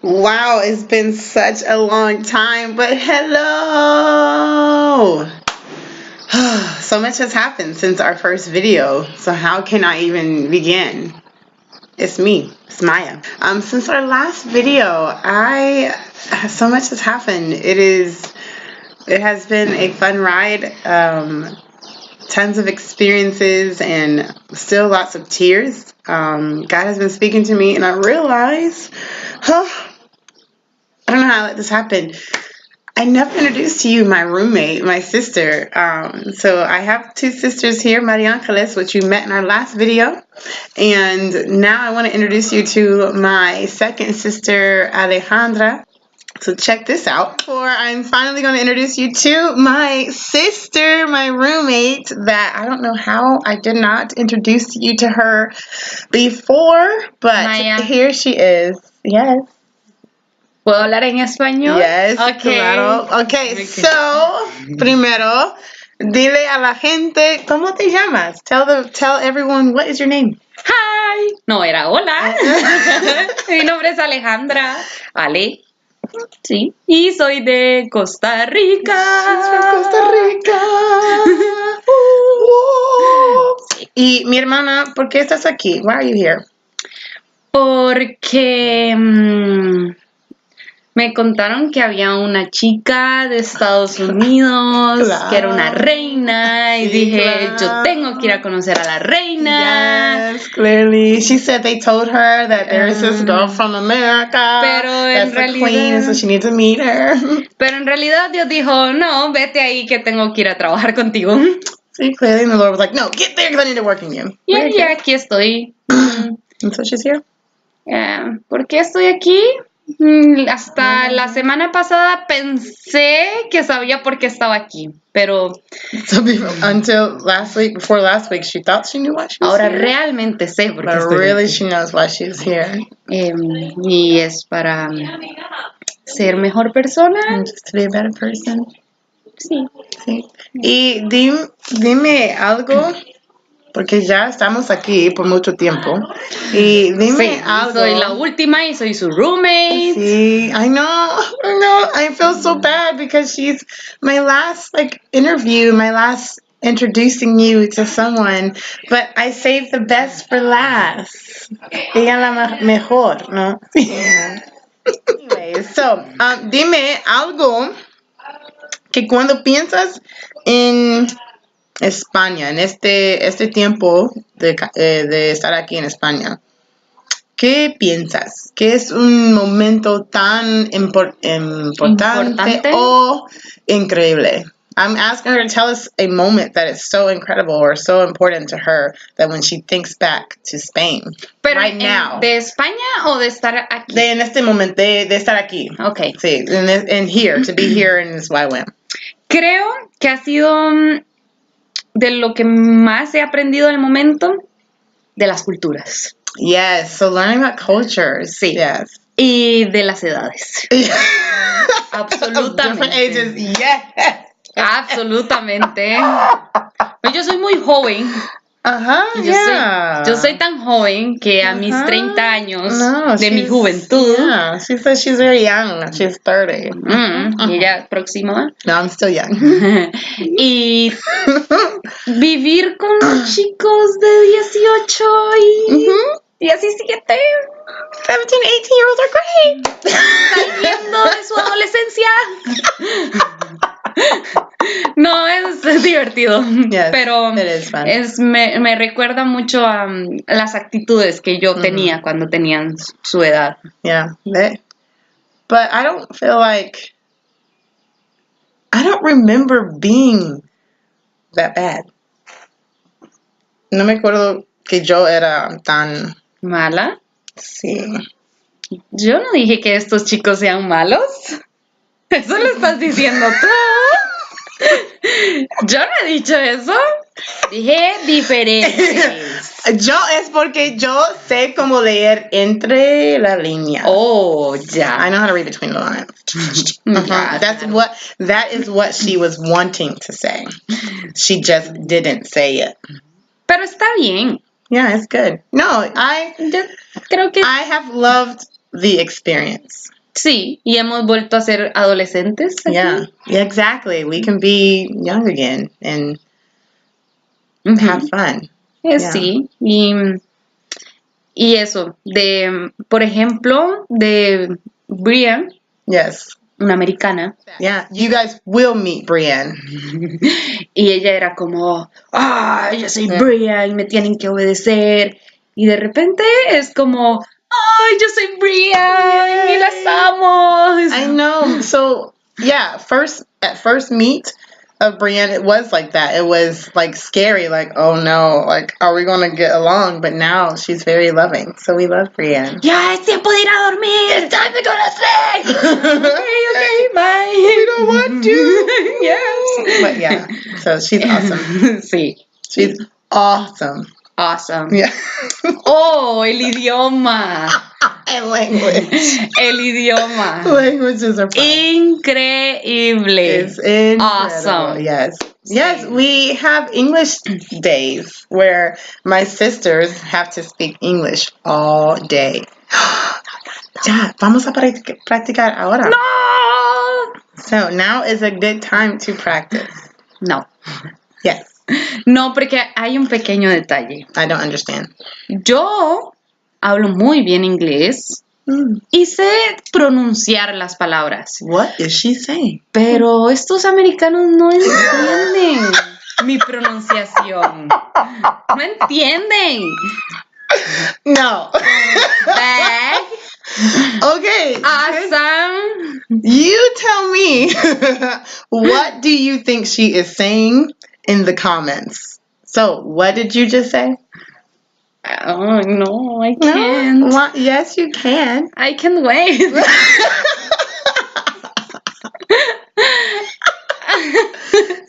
Wow, it's been such a long time, but hello! So much has happened since our first video, so how can I even begin? It's me, it's Maya. Since our last video, so much has happened. It has been a fun ride, tons of experiences, and still lots of tears. God has been speaking to me, and I realize, I don't know how I let this happen. I never introduced to you my roommate, my sister. So I have two sisters here, Maria Angeles, which you met in our last video. And now I want to introduce you to my second sister, Alejandra. So check this out. I'm finally going to introduce you to my sister, my roommate, that I don't know how I did not introduce you to her before, but Maiya. Here she is. Yes. ¿Puedo hablar en español? Yes, Okay. claro. Okay, so, primero, dile a la gente, ¿cómo te llamas? Tell everyone, what is your name? Hi. No, era hola. Mi nombre es Alejandra. Ale. Sí. Y soy de Costa Rica. She's from Costa Rica. Y mi hermana, ¿por qué estás aquí? Why are you here? Porque me contaron que había una chica de Estados Unidos Claro. que era una reina y Sí, dije, claro. yo tengo que ir a conocer a la reina. Yes, clearly. She said they told her that there's this girl from America Pero en that's the queen, so she needs to meet her. Pero en realidad Dios dijo, no, vete ahí que tengo que ir a trabajar contigo. See, clearly the Lord was like, no, get there because I need to work in you. Y Very good. aquí estoy. And so she's here. ¿Por qué estoy aquí? Hasta la semana pasada pensé que sabía por qué estaba aquí, pero So until before last week, she thought she knew why she was ahora here. realmente sé por qué But estoy really, aquí. she knows why she's here. Y es para ser mejor persona. And just to be a better person. Sí. Sí. Y dime algo, porque ya estamos aquí por mucho tiempo. Y dime Sí, algo. soy la última y soy su roommate. Sí, I know. I feel so bad because she's my last interview, my last introducing you to someone, but I saved the best for last. Ella la mejor, ¿no? Anyway, so, dime algo que cuando piensas en España, en este tiempo de estar aquí en España, ¿qué piensas? ¿Qué es un momento tan importante o increíble? I'm asking her to tell us a moment that is so incredible or so important to her that when she thinks back to Spain, Pero right now. ¿De España o de estar aquí? En este momento, de estar aquí. Okay. Sí, and here, to be here in this YWAM. Creo que ha sido de lo que más he aprendido en el momento, de las culturas. Yes, so learning about cultures. Sí. Yes. Y de las edades. Absolutamente. Different ages, yes. Absolutamente. Yo soy muy joven. Ajá, Yo soy tan joven que a mis 30 años de mi juventud. Yeah, she says she's very young. She's 30. Y ella próxima. No, I'm still young. Y vivir con chicos de 18 y 17. 17, 18-year-olds are great. Saliendo de su adolescencia. No, es divertido, Yes, pero it is fun. Me recuerda mucho a las actitudes que yo tenía cuando tenían su edad. Yeah, but I don't feel like I don't remember being that bad. No me acuerdo que yo era tan ¿Mala? Sí. Yo no dije que estos chicos sean malos. Eso lo estás diciendo tú. Yo no he dicho eso. Dije diferentes. Es porque yo sé cómo leer entre la línea. Oh, ya. I know how to read between the lines. That is what she was wanting to say. She just didn't say it. Pero está bien. Yeah, it's good. No, Yo creo que I have loved the experience. Sí, y hemos vuelto a ser adolescentes aquí. Yeah, exactly. We can be young again and have fun. Yeah. Sí, y eso, por ejemplo, de Brian, Yes. una americana. Yeah, you guys will meet Brienne. Y ella era como, yo soy Brian, me tienen que obedecer. Y de repente es como, yo soy Brian y las amo. I know. So, yeah, at first meet of Brienne, it was like that. It was like scary, like, oh no, like, are we going to get along? But now she's very loving. So we love Brienne. Ya, es tiempo de ir a dormir. It's time to go to sleep. Okay, bye. We don't want to. Yes. But yeah, so she's awesome. Sí. She's awesome. Awesome. Yeah. Oh, el idioma. And language. El idioma. Languages are fun. Increíble. It's incredible. Awesome. Yes. Yes, we have English days where my sisters have to speak English all day. Ya, vamos a practicar ahora. No. So now is a good time to practice. No. Yes. No, porque hay un pequeño detalle. I don't understand. Yo hablo muy bien inglés y sé pronunciar las palabras. What is she saying? Pero estos americanos no entienden mi pronunciación. No entienden. No. Bag. Okay. Awesome. You tell me, what do you think she is saying in the comments? So, what did you just say? Oh, no, I can't. No? Yes, you can. I can wait.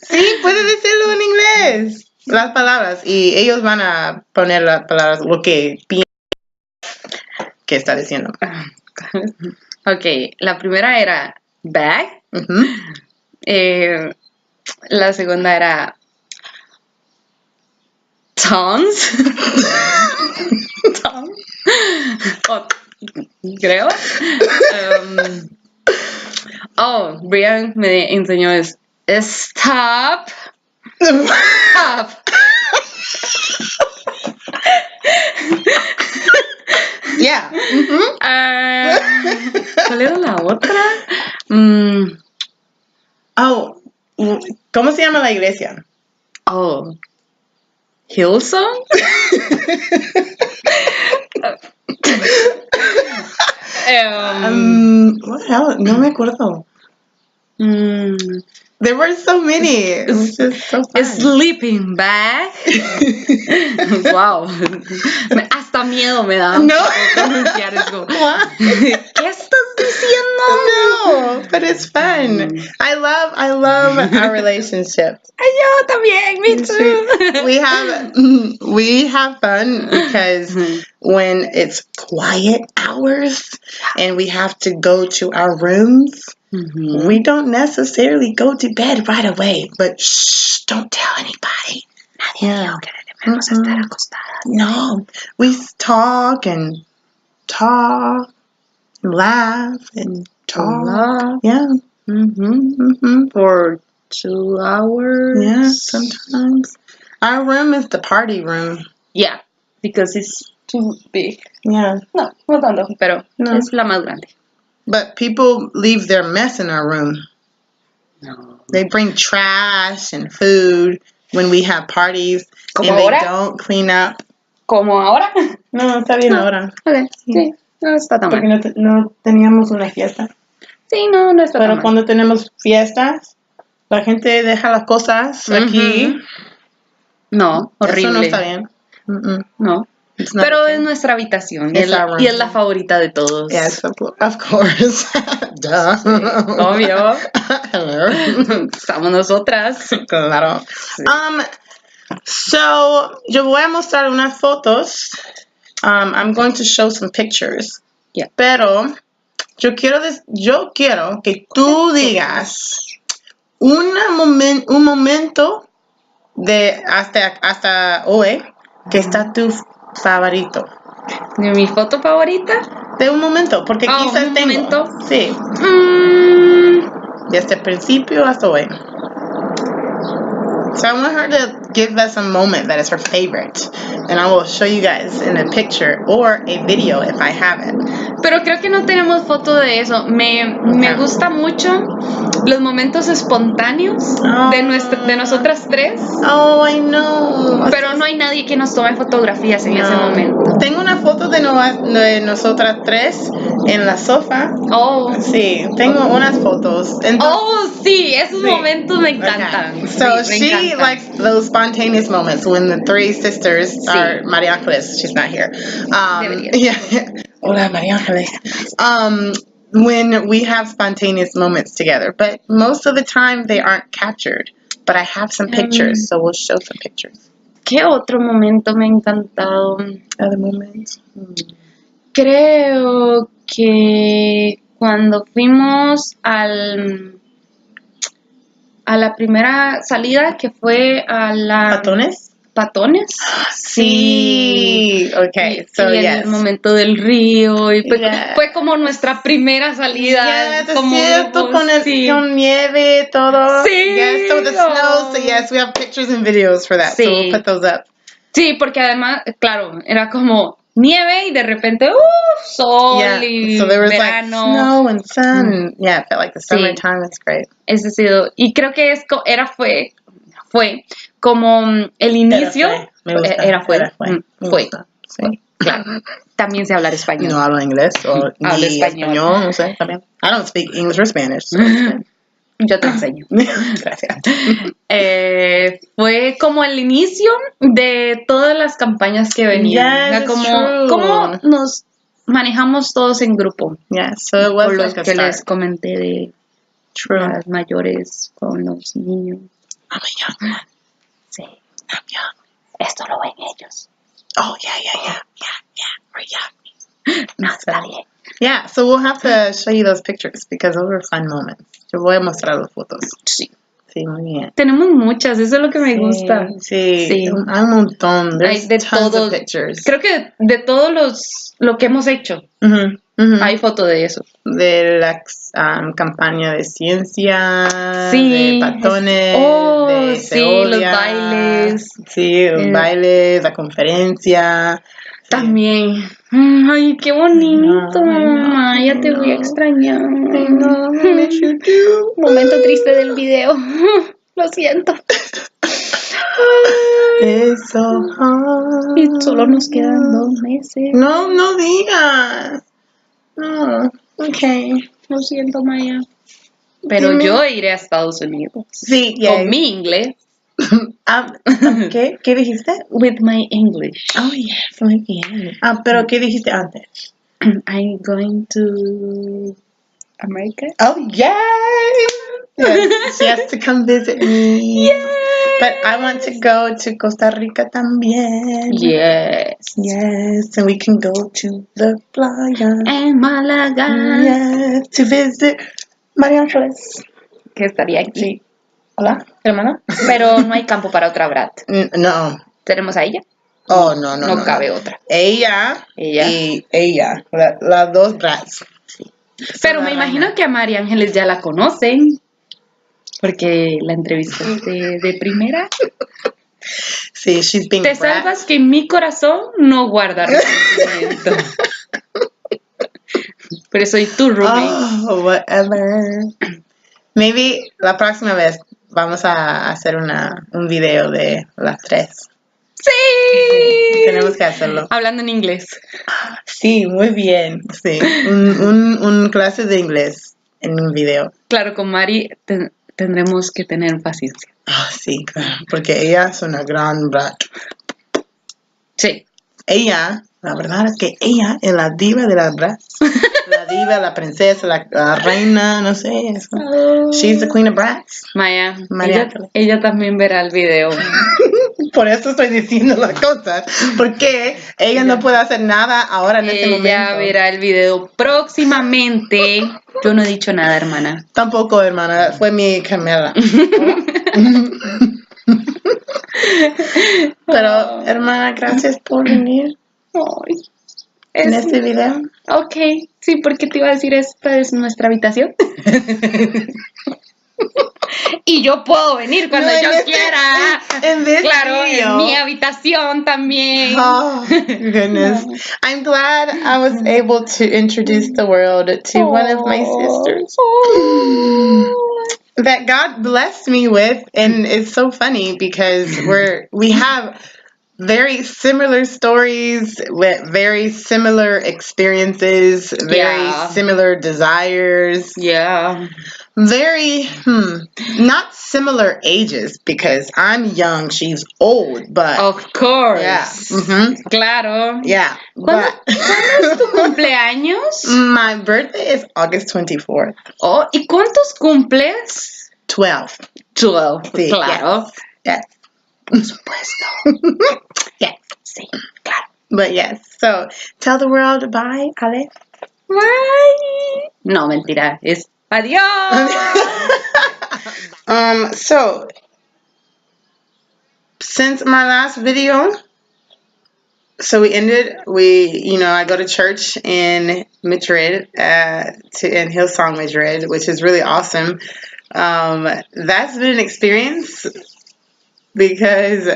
Sí, puedes decirlo en inglés. Las palabras. Y ellos van a poner las palabras, lo que piensan que está diciendo. Ok, la primera era bag. La segunda era tongues. Creo. Brian me enseñó stop. Stop. Yeah. ¿Cuál era la otra? ¿Cómo se llama la iglesia? Hillsong. What else? No me acuerdo. There were so many. It was just so fun. Sleeping bag. Wow. Hasta miedo me da. No. Pronunciar eso. ¿Qué estás diciendo? No, but it's fun. I love our relationship. Yo también, me too. We have fun because when it's quiet hours and we have to go to our rooms, we don't necessarily go to bed right away, but shh, don't tell anybody. Nadie vio que debemos estar acostadas. No, we talk and laugh and talk. Yeah. For 2 hours. Yeah, sometimes. Our room is the party room. Yeah, because it's too big. Yeah. No tanto, pero es la más grande. But people leave their mess in our room. No. They bring trash and food when we have parties. ¿Como and ahora? They don't clean up. ¿Como ahora? No, está bien ahora. Okay. Sí, no está tan mal. Porque no teníamos una fiesta. Sí, no está tan mal. Pero cuando tenemos fiestas, la gente deja las cosas aquí. No, horrible. Eso no está bien. No. Pero es nuestra habitación y es la favorita de todos. Yes, of course. Duh. Sí, obvio. Hello. Somos nosotras. Claro. Sí. So, yo voy a mostrar unas fotos. I'm going to show some pictures. Yeah. Pero yo quiero que tú digas un momento de hasta hoy que está tu favorito. ¿De mi foto favorita? De un momento, porque quizás un tengo. momento. Sí. Desde el principio hasta hoy. So I want her to give us a moment that is her favorite. And I will show you guys in a picture or a video if I have it. Pero creo que no tenemos foto de eso. Me gusta mucho los momentos espontáneos de nosotras tres. Oh, I know. Pero no hay nadie que nos tome fotografías en ese momento. Tengo una foto de nosotras tres en la sofá. Oh. Sí, tengo unas fotos. Entonces, sí, esos momentos me encantan. Okay. So she likes those spontaneous moments when the three sisters are Maria Angeles. She's not here. Yeah. Hola, Maria Angeles. When we have spontaneous moments together, but most of the time they aren't captured. But I have some pictures, so we'll show some pictures. ¿Qué otro momento me ha encantado? Other moments. Creo que cuando fuimos a la primera salida, que fue a la... ¿Patones? Sí. Okay, so y el momento del río, y fue como nuestra primera salida. Como cierto, con nieve, todo. Sí. Yes, so the snow, so yes, we have pictures and videos for that, so we'll put those up. Sí, porque además, claro, era como nieve y de repente, sol y so there was verano. Like snow and sun, and it felt like the summertime. It's great. Y creo que fue como el inicio. Fue. Sí, claro. También sé hablar español. No hablo inglés o hablo español. No sé, también. I don't speak English or Spanish. So yo te enseño. Gracias. Fue como el inicio de todas las campañas que venían. Yes, como nos manejamos todos en grupo. So it was por los like que les comenté de las mayores con los niños. Sí. Esto lo ven ellos. Oh, yeah. We're young. No, está bien. Yeah, so we'll have to show you those pictures because those were fun moments. Te voy a mostrar las fotos. Sí. Sí, muy bien. Tenemos muchas, eso es lo que me gusta. Sí. Hay un montón. Hay de tons todos. Of pictures. Creo que de todos lo que hemos hecho. Hay foto de eso. De la campaña de ciencia, de patones, de los bailes. Sí, los bailes, la conferencia. También. Ay, qué bonito, mamá. Ya te voy a extrañar. Momento triste del video. Lo siento. Eso. Y solo nos quedan 2 meses. No digas. No. Okay. Lo siento, Maya. Pero yo iré a Estados Unidos. Sí, con mi inglés. ¿Qué dijiste? With my English. Oh, yes, muy bien. Pero ¿qué dijiste antes? I'm going to America. Oh, yay! Yes, she has to come visit me. Yay! But I want to go to Costa Rica también. Yes, and we can go to the playa. En Málaga. Yes, to visit Maria Angeles. Que estaría aquí. Sí. Hola, hermana. Pero no hay campo para otra Brat. No. ¿Tenemos a ella? Oh, no. No cabe otra. Ella. Y ella. Las dos Brats. Sí. Pero me imagino que a María Ángeles ya la conocen. Porque la entrevistaste de primera. Sí, she's being Te salvas que mi corazón no guarda resentimiento. Pero soy tu roommate. Oh, whatever. Maybe la próxima vez vamos a hacer un video de las tres. ¡Sí! Tenemos que hacerlo. Hablando en inglés. Sí, muy bien. Sí, un clase de inglés en un video. Claro, con Mari tendremos que tener paciencia. Sí, claro, porque ella es una gran brat. Sí. Ella, la verdad es que ella es la diva de las brats. La diva, la princesa, la reina, no sé. She's the queen of brats. Maya, ella también verá el video. Por eso estoy diciendo las cosas. Porque ella no puede hacer nada ahora en este momento. Ella verá el video próximamente. Yo no he dicho nada, hermana. Tampoco, hermana. Fue mi Camela. Pero, hermana, gracias por venir. Ay. en este video. Ok, sí, porque te iba a decir, esta es nuestra habitación. Y yo puedo venir cuando yo quiera. In this Claro, video. en mi habitación también. Oh, goodness. I'm glad I was able to introduce the world to one of my sisters that God blessed me with. And it's so funny because we have very similar stories with very similar experiences, very similar desires. Yeah. Very, not similar ages because I'm young, she's old, but. Of course. Yeah. Mm-hmm. Claro. Yeah. ¿Cuándo es tu cumpleaños? My birthday is August 24th. Oh, ¿y cuántos cumples? 12. 12. Sí, Claro. Yes. Por supuesto. Yes. Sí, claro. But yes, so tell the world bye, Ale. Bye. No, mentira, es adiós. So since my last video, so I go to church in Madrid, in Hillsong, Madrid, which is really awesome. That's been an experience because,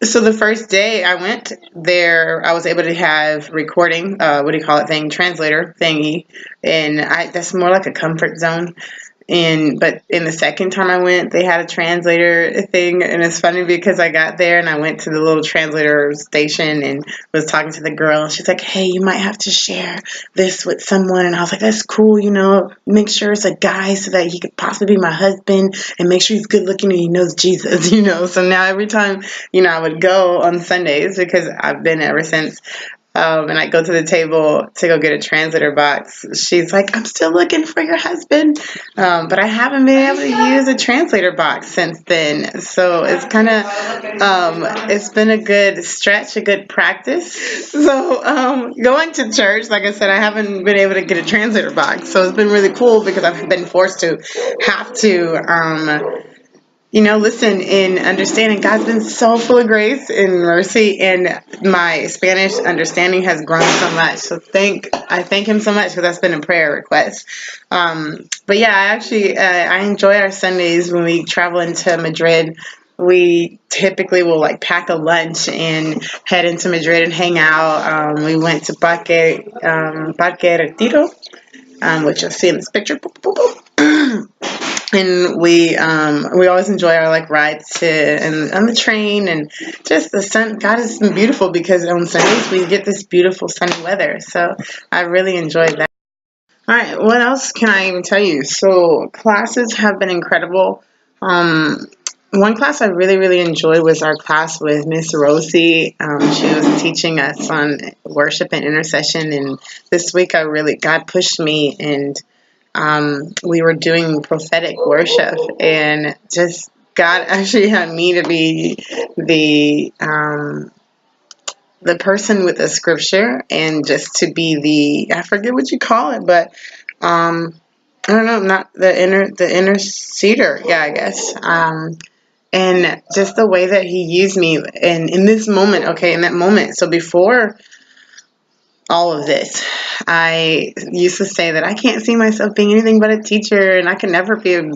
so the first day I went there, I was able to have recording, translator thingy, and that's more like a comfort zone. But in the second time I went, they had a translator thing, and it's funny because I got there and I went to the little translator station and was talking to the girl, and she's like, "Hey, you might have to share this with someone," and I was like, "That's cool, make sure it's a guy so that he could possibly be my husband, and make sure he's good looking and he knows Jesus, So now every time, I would go on Sundays because I've been ever since. And I go to the table to go get a translator box. She's like, "I'm still looking for your husband." But I haven't been able to use a translator box since then. So it's kind of, it's been a good stretch, a good practice. So going to church, like I said, I haven't been able to get a translator box. So it's been really cool because I've been forced to have to listen and understand. And God's been so full of grace and mercy, and my Spanish understanding has grown so much. So I thank Him so much because that's been a prayer request. But yeah, I enjoy our Sundays when we travel into Madrid. We typically will pack a lunch and head into Madrid and hang out. We went to Parque Retiro, which you'll see in this picture. And we always enjoy our rides on the train, and just the sun. God has been beautiful because on Sundays we get this beautiful sunny weather. So I really enjoyed that. All right, what else can I even tell you? So classes have been incredible. One class I really, really enjoyed was our class with Miss Rosie. She was teaching us on worship and intercession, and this week God pushed me, and we were doing prophetic worship, and just God actually had me to be the person with the scripture, and just to be I forget what you call it, but I don't know, not the interceder, yeah, I guess. And just the way that He used me, and in this moment, in that moment. So before all of this, I used to say that I can't see myself being anything but a teacher, and I can never be a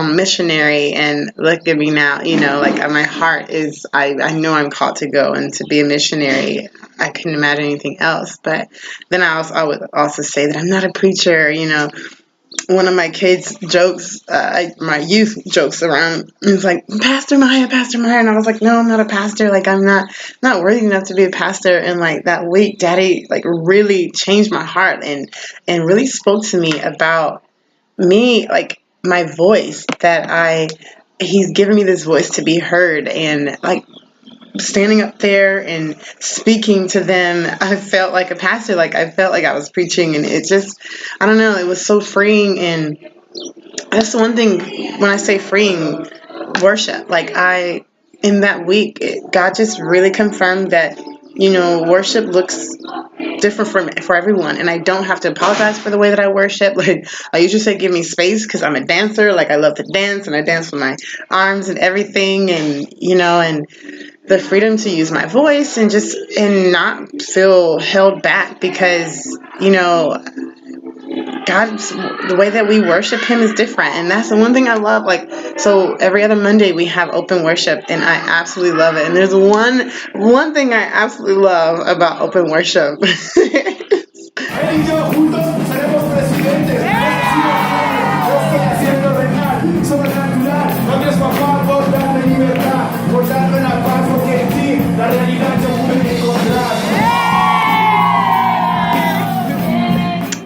missionary. And look at me now, my heart is, I know I'm called to go and to be a missionary. I couldn't imagine anything else. But then I would also say that I'm not a preacher. One of my kids jokes, my youth jokes around, it's like, Pastor Maiya, and I was like, no, I'm not a pastor. I'm not worthy enough to be a pastor. And that week, Daddy really changed my heart and really spoke to me about me, my voice, that He's given me this voice to be heard, and standing up there and speaking to them, I felt like a pastor. I felt like I was preaching, and it just, I don't know, it was so freeing. And that's the one thing when I say freeing worship, in that week, God just really confirmed that, worship looks different for everyone, and I don't have to apologize for the way that I worship. I usually say, give me space, because I'm a dancer. I love to dance, and I dance with my arms and everything, and the freedom to use my voice and not feel held back, because God's, the way that we worship him is different, and that's the one thing I love. Like, so every other Monday we have open worship, and I absolutely love it. And there's one thing I absolutely love about open worship.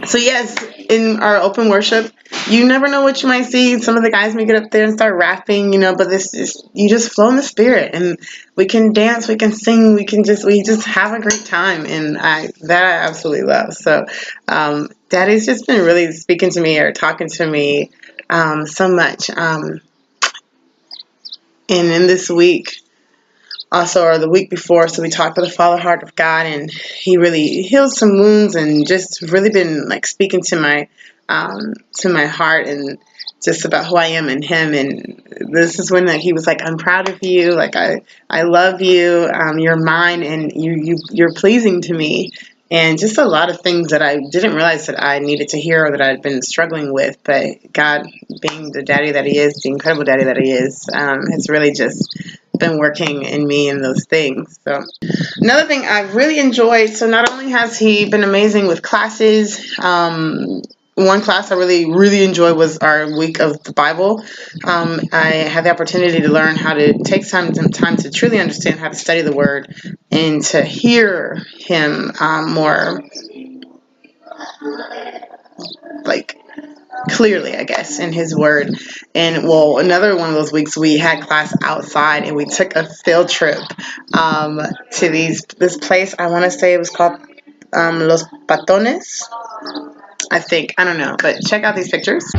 So yes, in our open worship, you never know what you might see. Some of the guys may get up there and start rapping, but this is, you just flow in the spirit, and we can dance, we can sing, we just have a great time, and I absolutely love. So Daddy's just been really speaking to me or talking to me so much, and in this week. Also, or the week before, so we talked about the Father Heart of God, and he really healed some wounds, and just really been like speaking to my heart, and just about who I am in him. And this is when he was like, "I'm proud of you. Like I love you. You're mine, and you're pleasing to me." And just a lot of things that I didn't realize that I needed to hear, or that I'd been struggling with. But God, being the daddy that he is, the incredible daddy that he is, has really just been working in me in those things. So another thing I've really enjoyed, so not only has he been amazing with classes, one class I really, really enjoyed was our week of the Bible. I had the opportunity to learn how to take some time to truly understand how to study the Word, and to hear him more like clearly, I guess, in his word. And well, another one of those weeks we had class outside, and we took a field trip to this place. I want to say it was called Los Patones, I think. I don't know, but check out these pictures.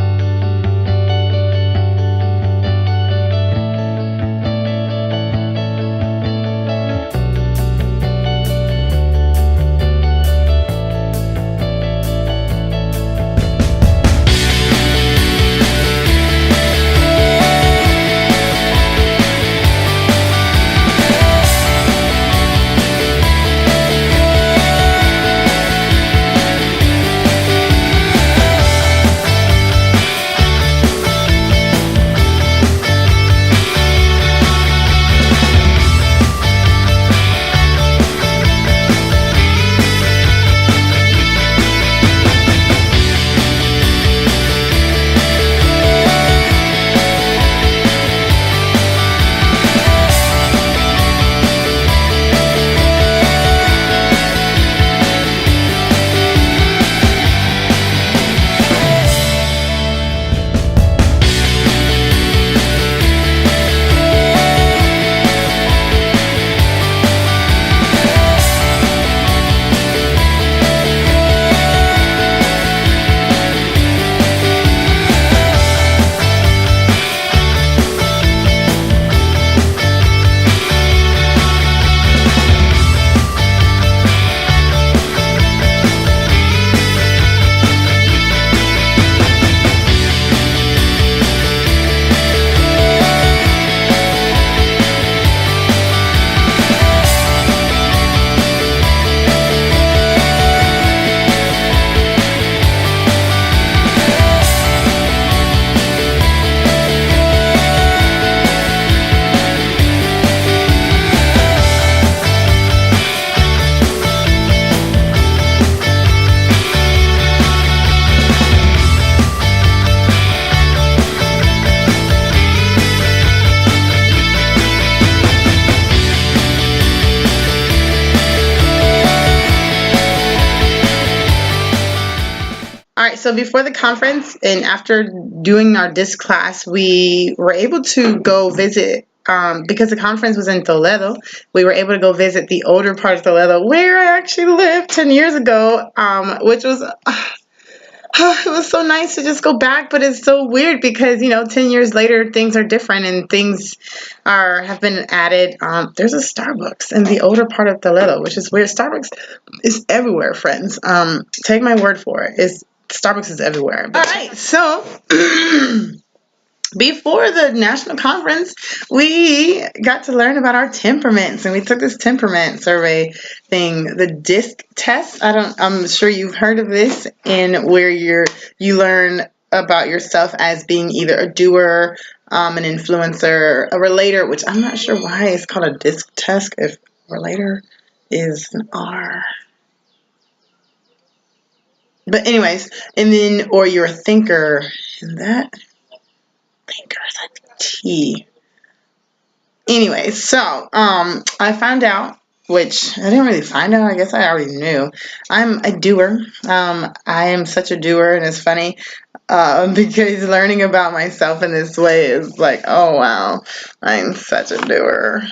All right, so before the conference and after doing our disc class, we were able to go visit, because the conference was in Toledo, we were able to go visit the older part of Toledo where I actually lived 10 years ago, which was, it was so nice to just go back, but it's so weird because, 10 years later, things are different, and things have been added. There's a Starbucks in the older part of Toledo, which is weird. Starbucks is everywhere, friends. Take my word for it. Starbucks is everywhere. All right, so before the national conference, we got to learn about our temperaments, and we took this temperament survey thing, the DISC test. I'm sure you've heard of this, in where you learn about yourself as being either a doer, an influencer, a relator, which I'm not sure why it's called a DISC test if relator is an R. But anyways, and then, or you're a thinker, and that thinker is like T. Anyway, so I found out, which I didn't really find out. I guess I already knew. I'm a doer. I am such a doer, and it's funny because learning about myself in this way is like, oh wow, I'm such a doer.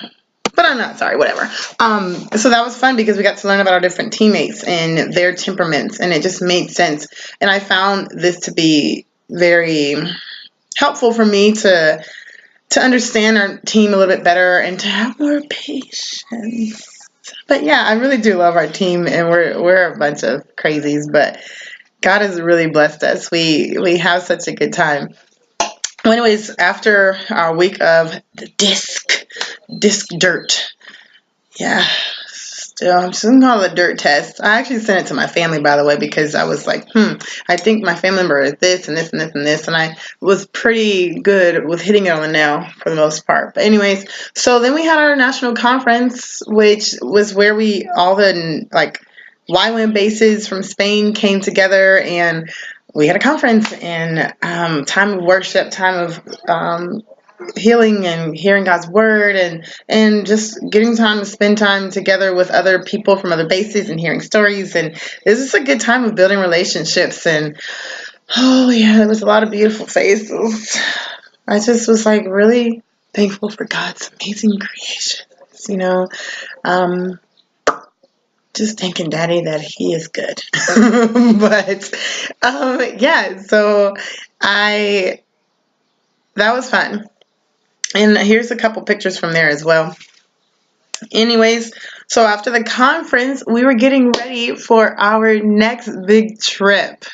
But I'm not sorry, whatever. So that was fun because we got to learn about our different teammates and their temperaments, and it just made sense. And I found this to be very helpful for me to understand our team a little bit better and to have more patience. But yeah, I really do love our team, and we're a bunch of crazies, but God has really blessed us. We have such a good time. Well, anyways, after our week of the disc dirt, yeah, still, I'm just gonna call it a dirt test. I actually sent it to my family, by the way, because I was like, I think my family member is this and this and this and this, and I was pretty good with hitting it on the nail for the most part. But anyways, so then we had our national conference, which was where all the like YWAM bases from Spain came together, and we had a conference and time of worship, time of healing and hearing God's word, and just getting time to spend time together with other people from other bases and hearing stories. And this is a good time of building relationships. And oh yeah, there was a lot of beautiful faces. I just was like really thankful for God's amazing creations, just thanking Daddy that he is good. But yeah, so that was fun. And here's a couple pictures from there as well. Anyways, so after the conference, we were getting ready for our next big trip.